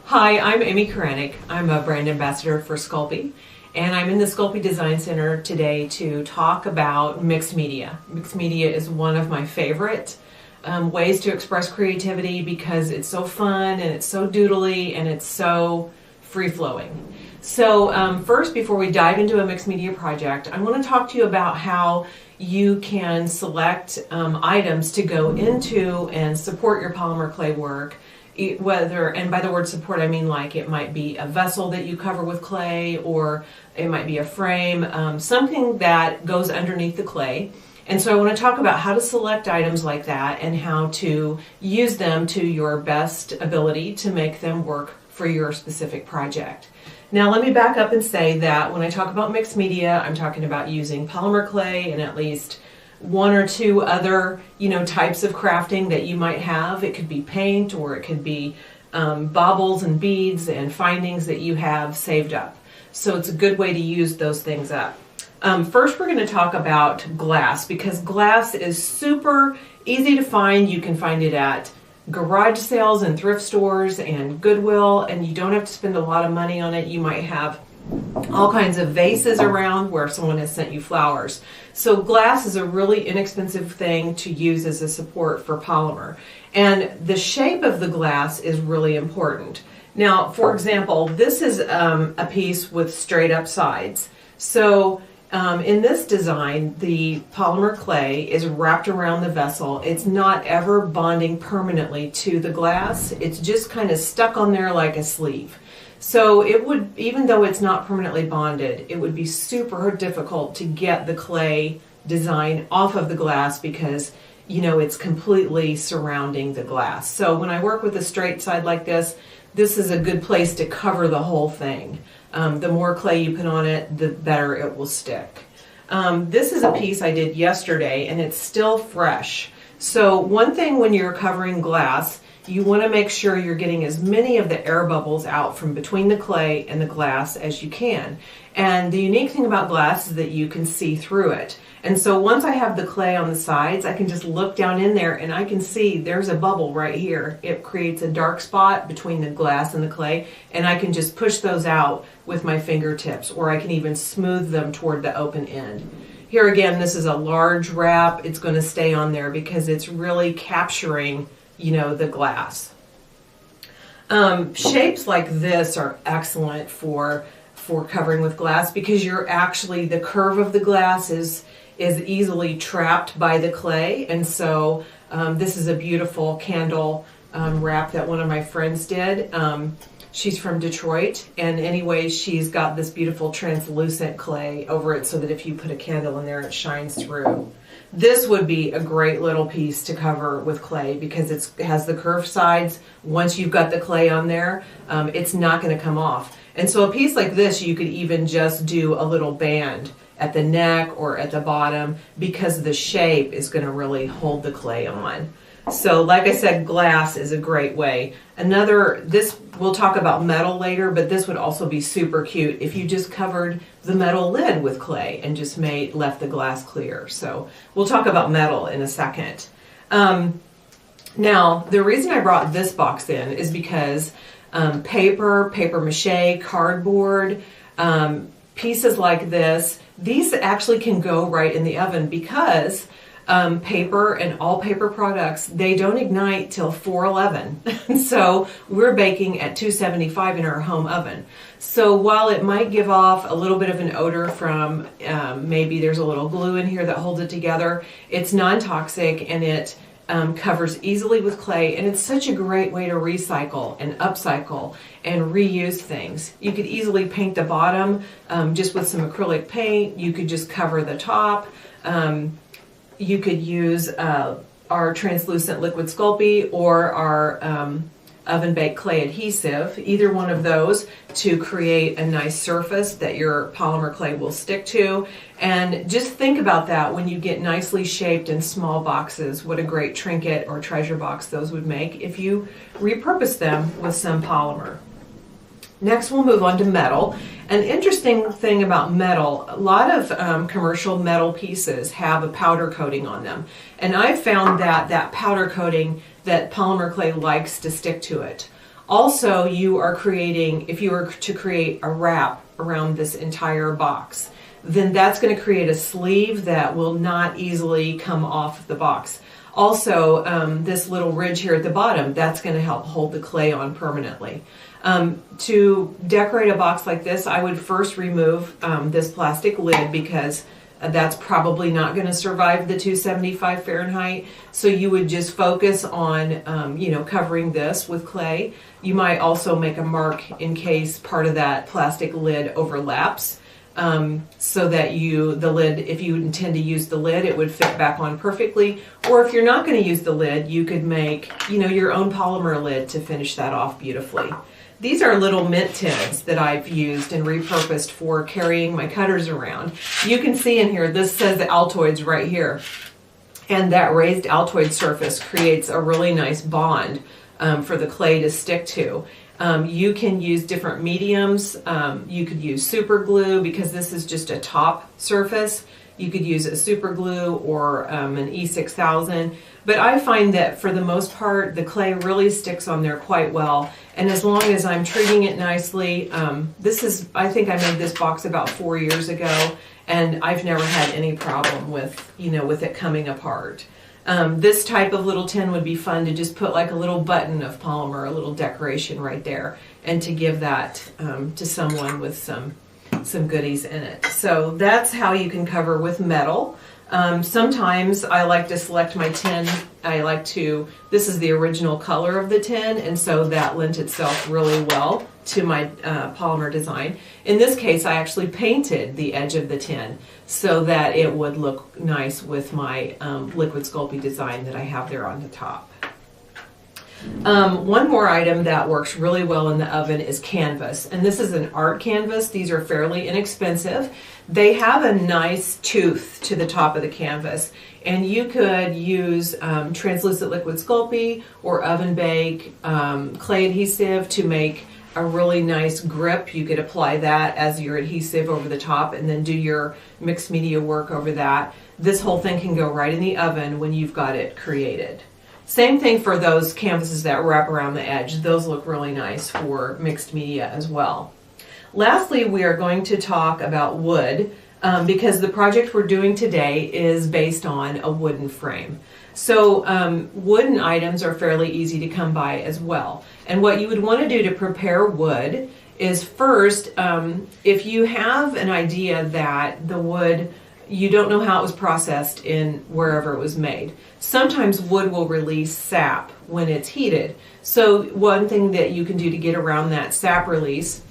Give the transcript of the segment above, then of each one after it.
Hi, I'm Amy Karanik. I'm a brand ambassador for Sculpey, and I'm in the Sculpey Design Center today to talk about mixed media. Mixed media is one of my favorite ways to express creativity because it's so fun and it's so doodly and it's so free-flowing. So first, before we dive into a mixed media project, I want to talk to you about how you can select items to go into and support your polymer clay work. Whether, and by the word support I mean like it might be a vessel that you cover with clay, or it might be a frame, something that goes underneath the clay. And so I want to talk about how to select items like that and how to use them to your best ability to make them work for your specific project. Now let me back up and say that when I talk about mixed media, I'm talking about using polymer clay and at least one or two other, types of crafting that you might have. It could be paint, or it could be baubles and beads and findings that you have saved up. So it's a good way to use those things up. First, we're going to talk about glass, because glass is super easy to find. You can find it at garage sales and thrift stores and Goodwill, and you don't have to spend a lot of money on it. You might have all kinds of vases around where someone has sent you flowers. So glass is a really inexpensive thing to use as a support for polymer. And the shape of the glass is really important. Now, for example, this is a piece with straight up sides. So in this design, the polymer clay is wrapped around the vessel. It's not ever bonding permanently to the glass. It's just kind of stuck on there like a sleeve. So it would, even though it's not permanently bonded, it would be super difficult to get the clay design off of the glass because, it's completely surrounding the glass. So when I work with a straight side like this, this is a good place to cover the whole thing. The more clay you put on it, the better it will stick. This is a piece I did yesterday and it's still fresh. So one thing when you're covering glass, you want to make sure you're getting as many of the air bubbles out from between the clay and the glass as you can. And the unique thing about glass is that you can see through it. And so once I have the clay on the sides, I can just look down in there and I can see there's a bubble right here. It creates a dark spot between the glass and the clay, and I can just push those out with my fingertips, or I can even smooth them toward the open end. Here again, this is a large wrap. It's going to stay on there because it's really capturing the glass. Shapes like this are excellent for covering with glass because the curve of the glass is easily trapped by the clay. And so this is a beautiful candle wrap that one of my friends did. She's from Detroit, and anyway, she's got this beautiful translucent clay over it so that if you put a candle in there, it shines through. This would be a great little piece to cover with clay because it has the curved sides. Once you've got the clay on there, it's not going to come off. And so a piece like this, you could even just do a little band at the neck or at the bottom because the shape is going to really hold the clay on. So like I said, glass is a great way. We'll talk about metal later, but this would also be super cute if you just covered the metal lid with clay and just left the glass clear. So we'll talk about metal in a second. Now, the reason I brought this box in is because paper mache, cardboard, pieces like this, these actually can go right in the oven because paper and all paper products, they don't ignite till 411. So we're baking at 275 in our home oven. So while it might give off a little bit of an odor from maybe there's a little glue in here that holds it together, it's non-toxic and it covers easily with clay, and it's such a great way to recycle and upcycle and reuse things. You could easily paint the bottom just with some acrylic paint. You could just cover the top. You could use our translucent liquid Sculpey or our oven baked clay adhesive, either one of those, to create a nice surface that your polymer clay will stick to. And just think about that when you get nicely shaped in small boxes, what a great trinket or treasure box those would make if you repurpose them with some polymer. Next, we'll move on to metal. An interesting thing about metal, a lot of commercial metal pieces have a powder coating on them. And I've found that that powder coating, that polymer clay likes to stick to it. Also, you are creating, if you were to create a wrap around this entire box, then that's going to create a sleeve that will not easily come off the box. Also, this little ridge here at the bottom, that's going to help hold the clay on permanently. To decorate a box like this, I would first remove this plastic lid, because that's probably not going to survive the 275 Fahrenheit. So you would just focus on, you know, covering this with clay. You might also make a mark in case part of that plastic lid overlaps, so that the lid, if you intend to use the lid, it would fit back on perfectly. Or if you're not going to use the lid, you could make, you know, your own polymer lid to finish that off beautifully. These are little mint tins that I've used and repurposed for carrying my cutters around. You can see in here, this says the Altoids right here. And that raised Altoid surface creates a really nice bond for the clay to stick to. You can use different mediums. You could use super glue, because this is just a top surface. You could use a super glue or an E6000. But I find that for the most part, the clay really sticks on there quite well. And as long as I'm treating it nicely, I think I made this box about 4 years ago, and I've never had any problem with, you know, with it coming apart. This type of little tin would be fun to just put like a little button of polymer, a little decoration right there, and to give that to someone with some goodies in it. So that's how you can cover with metal. Sometimes I like to select my tin. This is the original color of the tin, and so that lent itself really well to my polymer design. In this case, I actually painted the edge of the tin so that it would look nice with my liquid Sculpey design that I have there on the top. One more item that works really well in the oven is canvas, and this is an art canvas. These are fairly inexpensive. They have a nice tooth to the top of the canvas, and you could use translucent liquid Sculpey or oven bake clay adhesive to make a really nice grip. You could apply that as your adhesive over the top and then do your mixed media work over that. This whole thing can go right in the oven when you've got it created. Same thing for those canvases that wrap around the edge. Those look really nice for mixed media as well. Lastly, we are going to talk about wood, because the project we're doing today is based on a wooden frame. So wooden items are fairly easy to come by as well. And what you would want to do to prepare wood is first, if you have an idea that the wood, you don't know how it was processed in wherever it was made. Sometimes wood will release sap when it's heated. So one thing that you can do to get around that sap release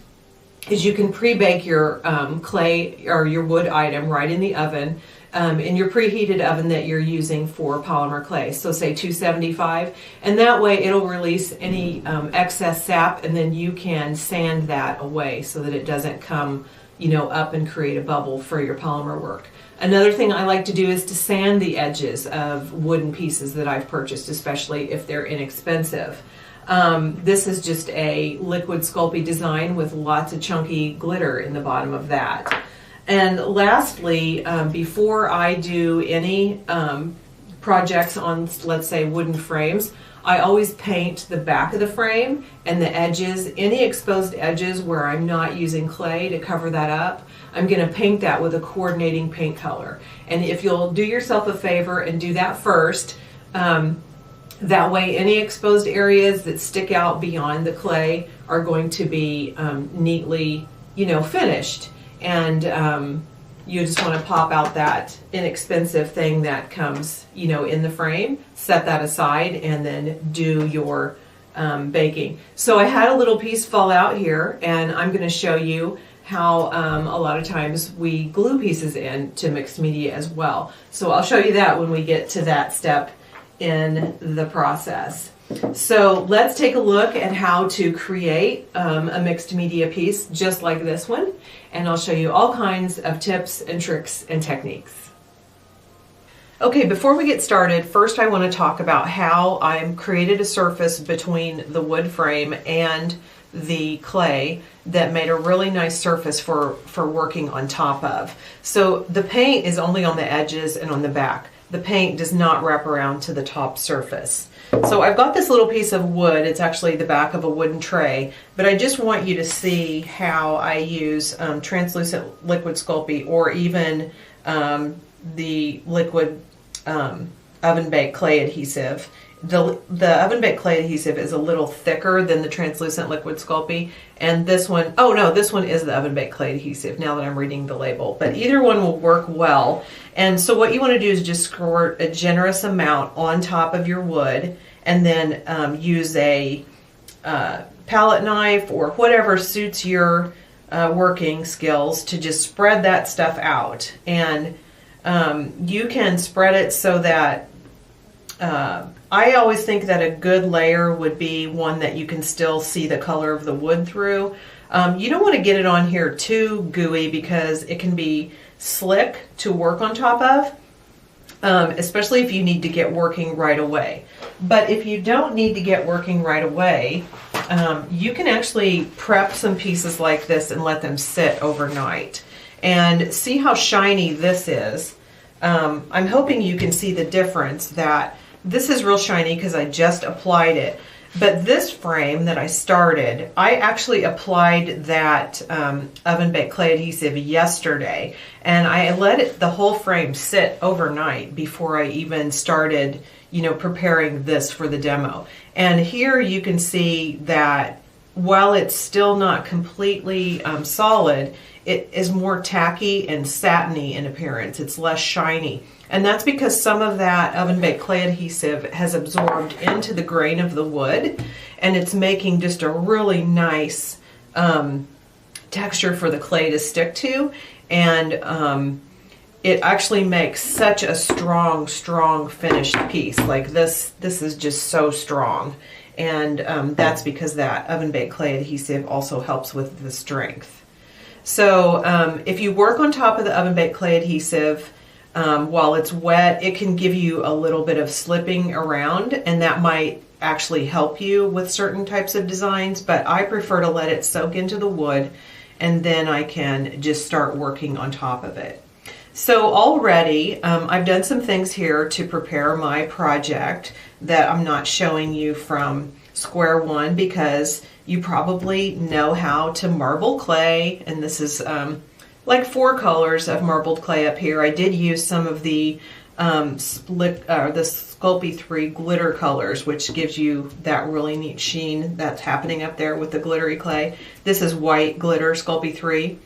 is you can pre-bake your clay or your wood item right in the oven, in your preheated oven that you're using for polymer clay. So say 275, and that way it'll release any excess sap, and then you can sand that away so that it doesn't come, you know, up and create a bubble for your polymer work. Another thing I like to do is to sand the edges of wooden pieces that I've purchased, especially if they're inexpensive. This is just a liquid Sculpey design with lots of chunky glitter in the bottom of that. And lastly, before I do any projects on, let's say, wooden frames, I always paint the back of the frame and the edges, any exposed edges where I'm not using clay to cover that up. I'm going to paint that with a coordinating paint color. And if you'll do yourself a favor and do that first, that way any exposed areas that stick out beyond the clay are going to be neatly, you know, finished. And you just want to pop out that inexpensive thing that comes, you know, in the frame, set that aside, and then do your baking. So I had a little piece fall out here, and I'm going to show you how a lot of times we glue pieces in to mixed media as well. So I'll show you that when we get to that step in the process. So let's take a look at how to create a mixed media piece just like this one, and I'll show you all kinds of tips and tricks and techniques. Okay, before we get started, first I want to talk about how I created a surface between the wood frame and the clay that made a really nice surface for working on top of. So the paint is only on the edges and on the back. The paint does not wrap around to the top surface. So I've got this little piece of wood. It's actually the back of a wooden tray, but I just want you to see how I use translucent liquid Sculpey, or even the liquid oven-baked clay adhesive. The oven-baked clay adhesive is a little thicker than the translucent liquid Sculpey, and this one, oh no, this one is the oven-baked clay adhesive now that I'm reading the label, but either one will work well. And so what you want to do is just squirt a generous amount on top of your wood, and then use a palette knife or whatever suits your working skills to just spread that stuff out. And you can spread it so that I always think that a good layer would be one that you can still see the color of the wood through. You don't want to get it on here too gooey because it can be slick to work on top of, especially if you need to get working right away. But if you don't need to get working right away, you can actually prep some pieces like this and let them sit overnight. And see how shiny this is. I'm hoping you can see the difference, that this is real shiny because I just applied it. But this frame that I started, I actually applied that oven-baked clay adhesive yesterday, and I let the whole frame sit overnight before I even started, preparing this for the demo. And here you can see that while it's still not completely solid, it is more tacky and satiny in appearance. It's less shiny. And that's because some of that oven-baked clay adhesive has absorbed into the grain of the wood, and it's making just a really nice texture for the clay to stick to. And it actually makes such a strong finished piece. Like this is just so strong. And that's because that oven-baked clay adhesive also helps with the strength. So if you work on top of the oven-baked clay adhesive while it's wet, it can give you a little bit of slipping around, and that might actually help you with certain types of designs, but I prefer to let it soak into the wood, and then I can just start working on top of it. So already I've done some things here to prepare my project that I'm not showing you from square one, because you probably know how to marble clay, and this is like 4 colors of marbled clay up here. I did use some of the the Sculpey 3 glitter colors, which gives you that really neat sheen that's happening up there with the glittery clay. This is white glitter Sculpey 3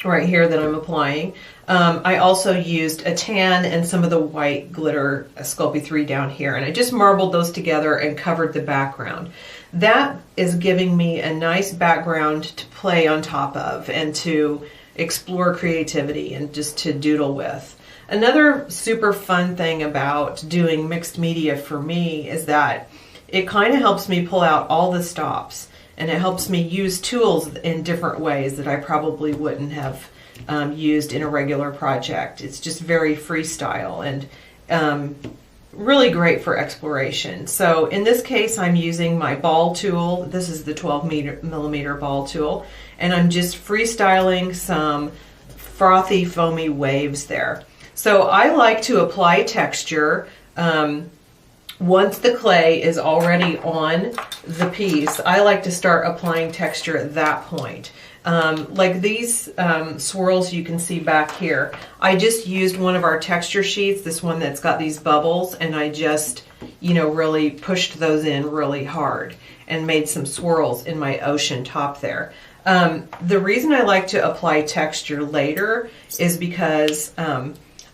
right here that I'm applying. I also used a tan and some of the white glitter Sculpey 3 down here, and I just marbled those together and covered the background. That is giving me a nice background to play on top of and to explore creativity and just to doodle with. Another super fun thing about doing mixed media for me is that it kind of helps me pull out all the stops, and it helps me use tools in different ways that I probably wouldn't have used in a regular project. It's just very freestyle and really great for exploration. So in this case, I'm using my ball tool. This is the 12mm ball tool, and I'm just freestyling some frothy, foamy waves there. So I like to apply texture once the clay is already on the piece. I like to start applying texture at that point. Like these swirls you can see back here, I just used one of our texture sheets, this one that's got these bubbles, and I just, really pushed those in really hard and made some swirls in my ocean top there. The reason I like to apply texture later is because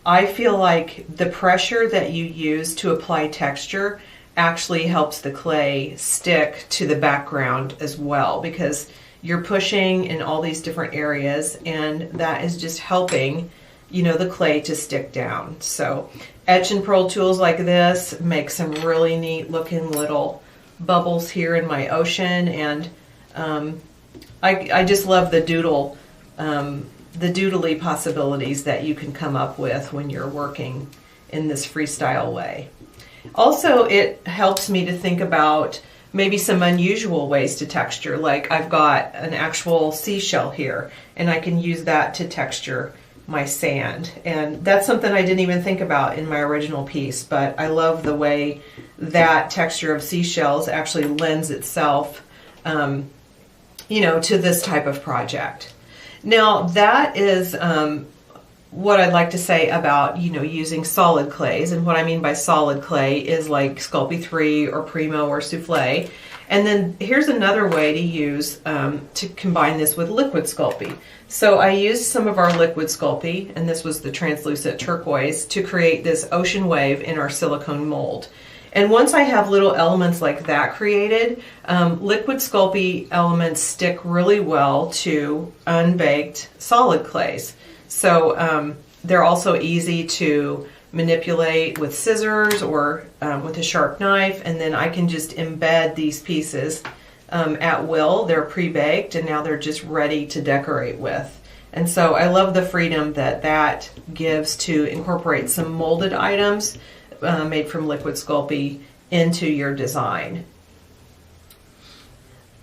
I feel like the pressure that you use to apply texture actually helps the clay stick to the background as well, because you're pushing in all these different areas, and that is just helping, the clay to stick down. So etch and pearl tools like this make some really neat looking little bubbles here in my ocean, and I just love the doodly possibilities that you can come up with when you're working in this freestyle way. Also, it helps me to think about maybe some unusual ways to texture. Like I've got an actual seashell here, and I can use that to texture my sand. And that's something I didn't even think about in my original piece, but I love the way that texture of seashells actually lends itself, you know, to this type of project. Now that is what I'd like to say about, you know, using solid clays. And what I mean by solid clay is like Sculpey 3 or Primo or Soufflé. And then here's another way to use, to combine this with liquid Sculpey. So I used some of our liquid Sculpey, and this was the translucent turquoise, to create this ocean wave in our silicone mold. And once I have little elements like that created, liquid Sculpey elements stick really well to unbaked solid clays. So they're also easy to manipulate with scissors or with a sharp knife, and then I can just embed these pieces at will. They're pre-baked and now they're just ready to decorate with. And so I love the freedom that that gives to incorporate some molded items made from liquid Sculpey into your design.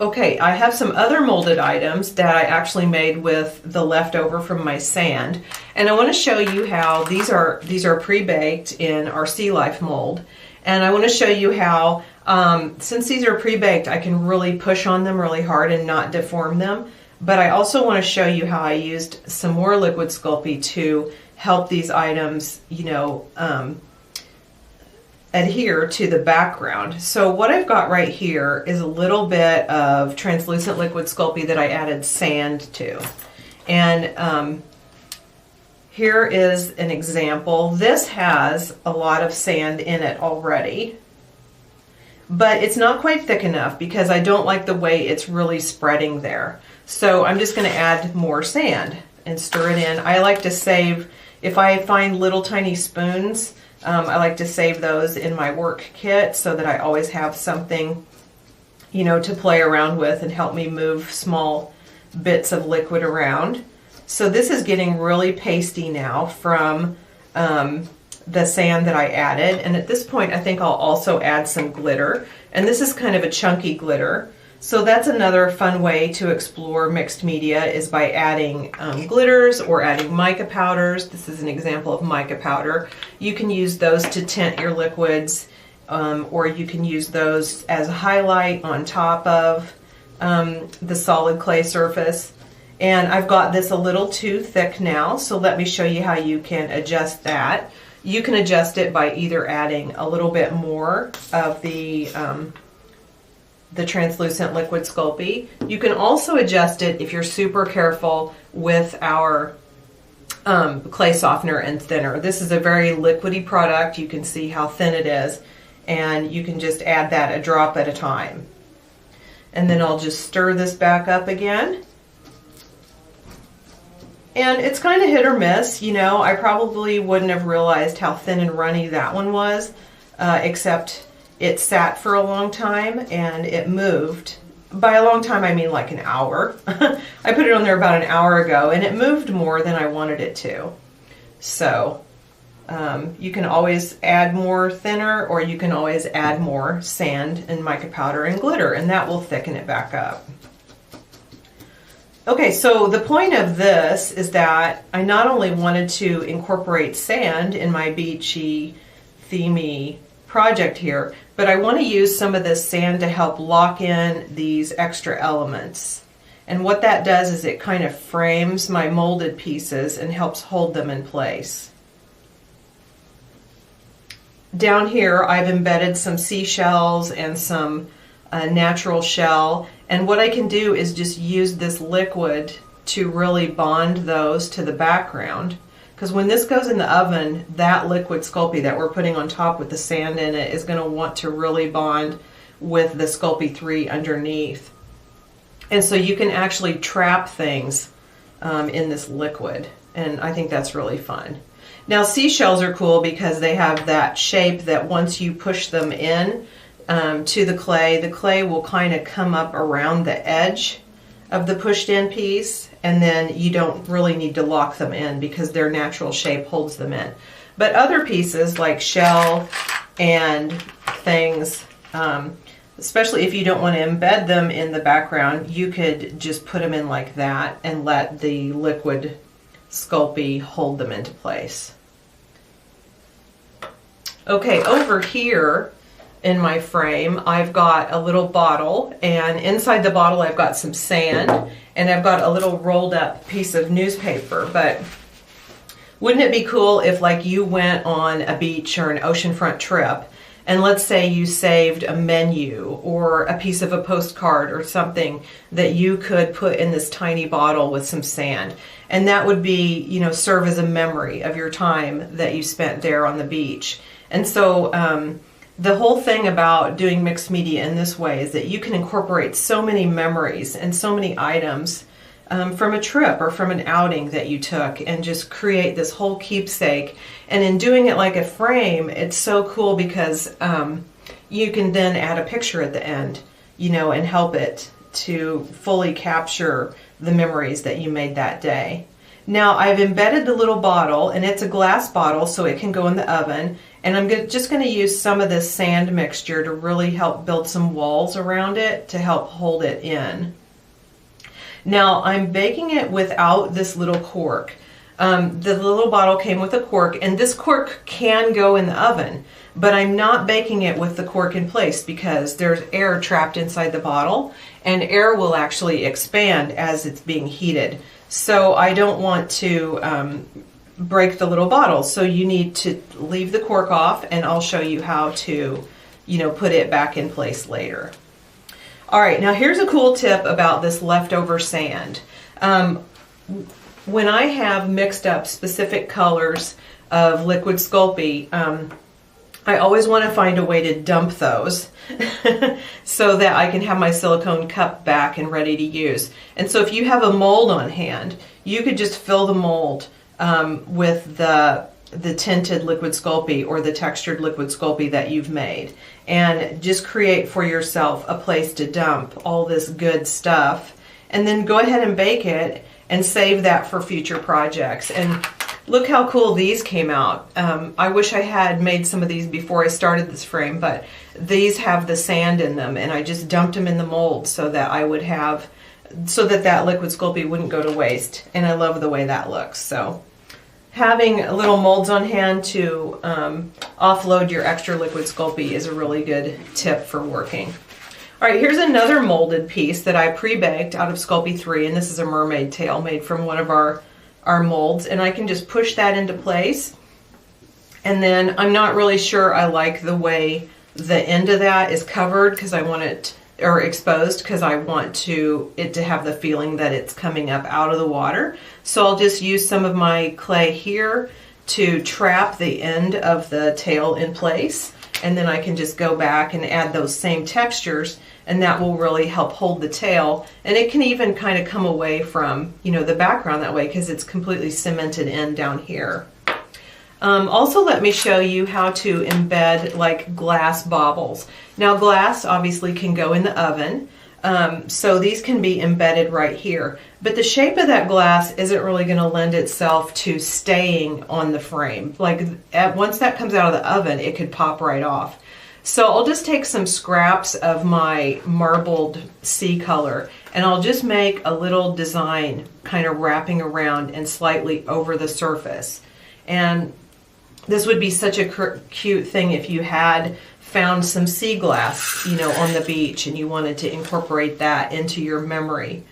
Okay, I have some other molded items that I actually made with the leftover from my sand, and I want to show you how these are pre-baked in our Sea Life mold. And I want to show you how, since these are pre-baked, I can really push on them really hard and not deform them. But I also want to show you how I used some more liquid Sculpey to help these items, you know, adhere to the background. So what I've got right here is a little bit of translucent liquid Sculpey that I added sand to. And here is an example. This has a lot of sand in it already, but it's not quite thick enough because I don't like the way it's really spreading there. So I'm just going to add more sand and stir it in. I like to save, if I find little tiny spoons, I like to save those in my work kit so that I always have something, you know, to play around with and help me move small bits of liquid around. So this is getting really pasty now from the sand that I added. And at this point, I think I'll also add some glitter. And this is kind of a chunky glitter. So that's another fun way to explore mixed media, is by adding glitters or adding mica powders. This is an example of mica powder. You can use those to tint your liquids, or you can use those as a highlight on top of the solid clay surface. And I've got this a little too thick now, so let me show you how you can adjust that. You can adjust it by either adding a little bit more of the translucent liquid Sculpey. You can also adjust it if you're super careful with our clay softener and thinner. This is a very liquidy product. You can see how thin it is, and you can just add that a drop at a time. And then I'll just stir this back up again. And it's kind of hit or miss, you know. I probably wouldn't have realized how thin and runny that one was, except it sat for a long time and it moved. By a long time, I mean like an hour. I put it on there about an hour ago and it moved more than I wanted it to. So you can always add more thinner, or you can always add more sand and mica powder and glitter, and that will thicken it back up. Okay, so the point of this is that I not only wanted to incorporate sand in my beachy, themey project here, but I want to use some of this sand to help lock in these extra elements. And what that does is it kind of frames my molded pieces and helps hold them in place. Down here I've embedded some seashells and some natural shell, and what I can do is just use this liquid to really bond those to the background, because when this goes in the oven, that liquid Sculpey that we're putting on top with the sand in it is going to want to really bond with the Sculpey 3 underneath. And so you can actually trap things in this liquid, and I think that's really fun. Now seashells are cool because they have that shape that once you push them in to the clay will kind of come up around the edge of the pushed in piece, and then you don't really need to lock them in because their natural shape holds them in. But other pieces like shell and things, especially if you don't want to embed them in the background, you could just put them in like that and let the liquid Sculpey hold them into place. Okay, over here in my frame, I've got a little bottle, and inside the bottle I've got some sand, and I've got a little rolled up piece of newspaper. But wouldn't it be cool if, like, you went on a beach or an oceanfront trip, and let's say you saved a menu or a piece of a postcard or something that you could put in this tiny bottle with some sand, and that would be, you know, serve as a memory of your time that you spent there on the beach. And so the whole thing about doing mixed media in this way is that you can incorporate so many memories and so many items from a trip or from an outing that you took, and just create this whole keepsake. And in doing it like a frame, it's so cool because you can then add a picture at the end, you know, and help it to fully capture the memories that you made that day. Now I've embedded the little bottle, and it's a glass bottle, so it can go in the oven. And I'm just going to use some of this sand mixture to really help build some walls around it to help hold it in. Now I'm baking it without this little cork. The little bottle came with a cork, and this cork can go in the oven, but I'm not baking it with the cork in place because there's air trapped inside the bottle, and air will actually expand as it's being heated. So I don't want to break the little bottle, so you need to leave the cork off, and I'll show you how to, you know, put it back in place later. All right, now here's a cool tip about this leftover sand. When I have mixed up specific colors of liquid Sculpey, I always want to find a way to dump those so that I can have my silicone cup back and ready to use. And so if you have a mold on hand, you could just fill the mold with the tinted liquid Sculpey or the textured liquid Sculpey that you've made, and just create for yourself a place to dump all this good stuff, and then go ahead and bake it and save that for future projects. And look how cool these came out. I wish I had made some of these before I started this frame, but these have the sand in them, and I just dumped them in the mold so that I would have, so that that liquid Sculpey wouldn't go to waste. And I love the way that looks. So having little molds on hand to offload your extra liquid Sculpey is a really good tip for working. All right, here's another molded piece that I pre-baked out of Sculpey 3, and this is a mermaid tail made from one of our molds, and I can just push that into place. And then I'm not really sure I like the way the end of that is covered, because I want it, or exposed, because I want it to have the feeling that it's coming up out of the water. So I'll just use some of my clay here to trap the end of the tail in place, and then I can just go back and add those same textures, and that will really help hold the tail. And it can even kind of come away from, you know, the background that way, because it's completely cemented in down here. Also, let me show you how to embed like glass baubles. Now glass obviously can go in the oven, so these can be embedded right here, but the shape of that glass isn't really going to lend itself to staying on the frame. Like once that comes out of the oven, it could pop right off. So I'll just take some scraps of my marbled sea color, and I'll just make a little design kind of wrapping around and slightly over the surface. And this would be such a cute thing if you had found some sea glass, you know, on the beach, and you wanted to incorporate that into your memory.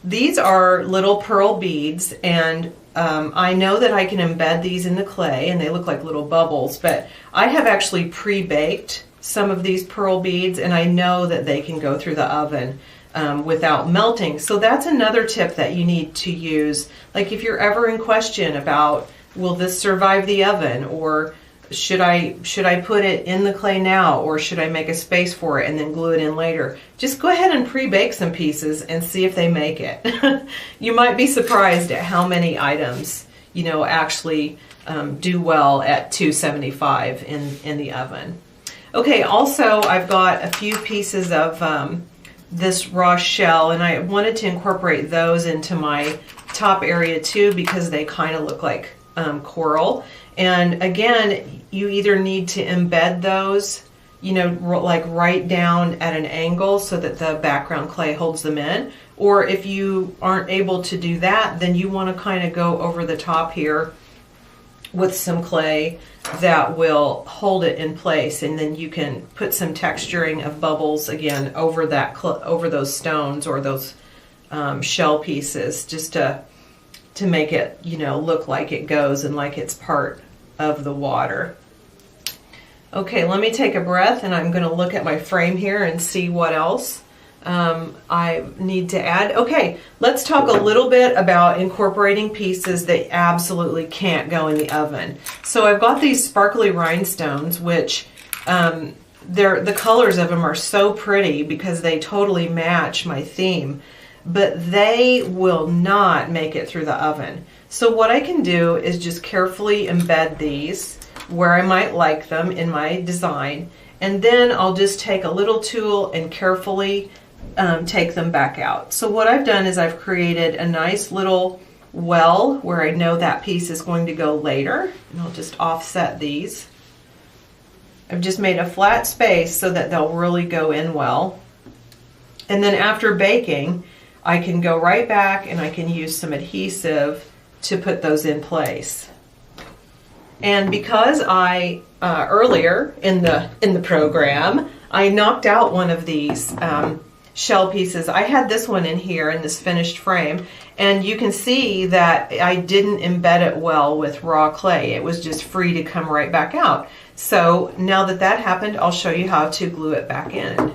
These are little pearl beads, and I know that I can embed these in the clay, and they look like little bubbles, but I have actually pre-baked some of these pearl beads, and I know that they can go through the oven without melting. So that's another tip that you need to use. Like if you're ever in question about, will this survive the oven, or should I put it in the clay now, or should I make a space for it and then glue it in later? Just go ahead and pre-bake some pieces and see if they make it. You might be surprised at how many items, you know, actually do well at 275 in the oven. Okay, also I've got a few pieces of this raw shell, and I wanted to incorporate those into my top area too, because they kind of look like coral. And again, you either need to embed those you know, like right down at an angle so that the background clay holds them in. Or if you aren't able to do that, then you want to kind of go over the top here with some clay that will hold it in place, and then you can put some texturing of bubbles again over that over those stones or those shell pieces, just to make it, you know, look like it goes and like it's part of the water. Okay, let me take a breath, and I'm going to look at my frame here and see what else I need to add. Okay, let's talk a little bit about incorporating pieces that absolutely can't go in the oven. So I've got these sparkly rhinestones, which the colors of them are so pretty because they totally match my theme, but they will not make it through the oven. So what I can do is just carefully embed these where I might like them in my design, and then I'll just take a little tool and carefully take them back out. So what I've done is I've created a nice little well where I know that piece is going to go later, and I'll just offset these. I've just made a flat space so that they'll really go in well. And then after baking, I can go right back and I can use some adhesive to put those in place. And because I earlier in the program, I knocked out one of these shell pieces. I had this one in here in this finished frame, and you can see that I didn't embed it well with raw clay. It was just free to come right back out. So now that that happened, I'll show you how to glue it back in.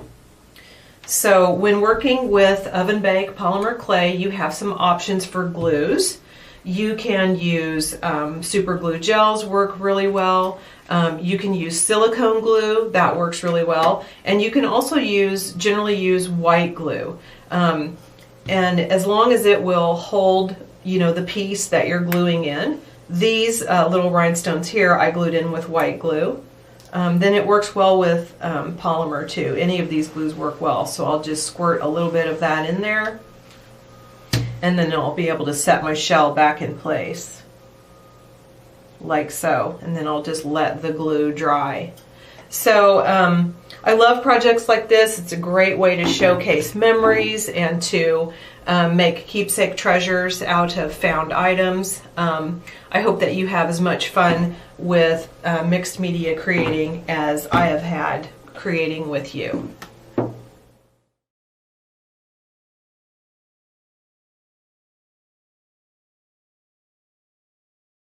So when working with oven bake polymer clay, you have some options for glues. You can use super glue gels, work really well. You can use silicone glue, that works really well. And you can also generally use white glue. And as long as it will hold, you know, the piece that you're gluing in. These little rhinestones here I glued in with white glue. Then it works well with polymer too. Any of these glues work well. So I'll just squirt a little bit of that in there, and then I'll be able to set my shell back in place like so, and then I'll just let the glue dry. So I love projects like this. It's a great way to showcase memories and to make keepsake treasures out of found items. I hope that you have as much fun with mixed media creating as I have had creating with you.